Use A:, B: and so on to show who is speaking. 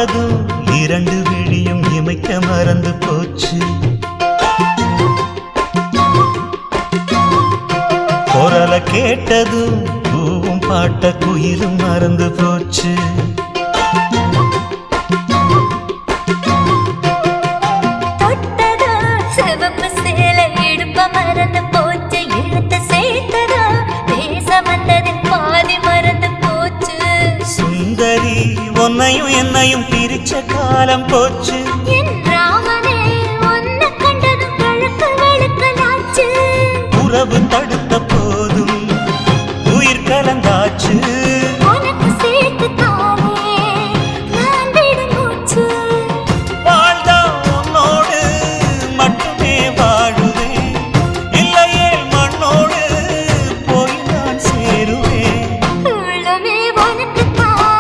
A: பார்த்ததும் இரண்டு விழியும் இமைக்க மறந்து போச்சு. குரல கேட்டதும் பூவும் பாட்ட குயிலும் மறந்து போச்சு. சுந்தரி உன்னையும் என்னையும் பிரிச்ச காலம் போச்சு. உறவு தடுத்து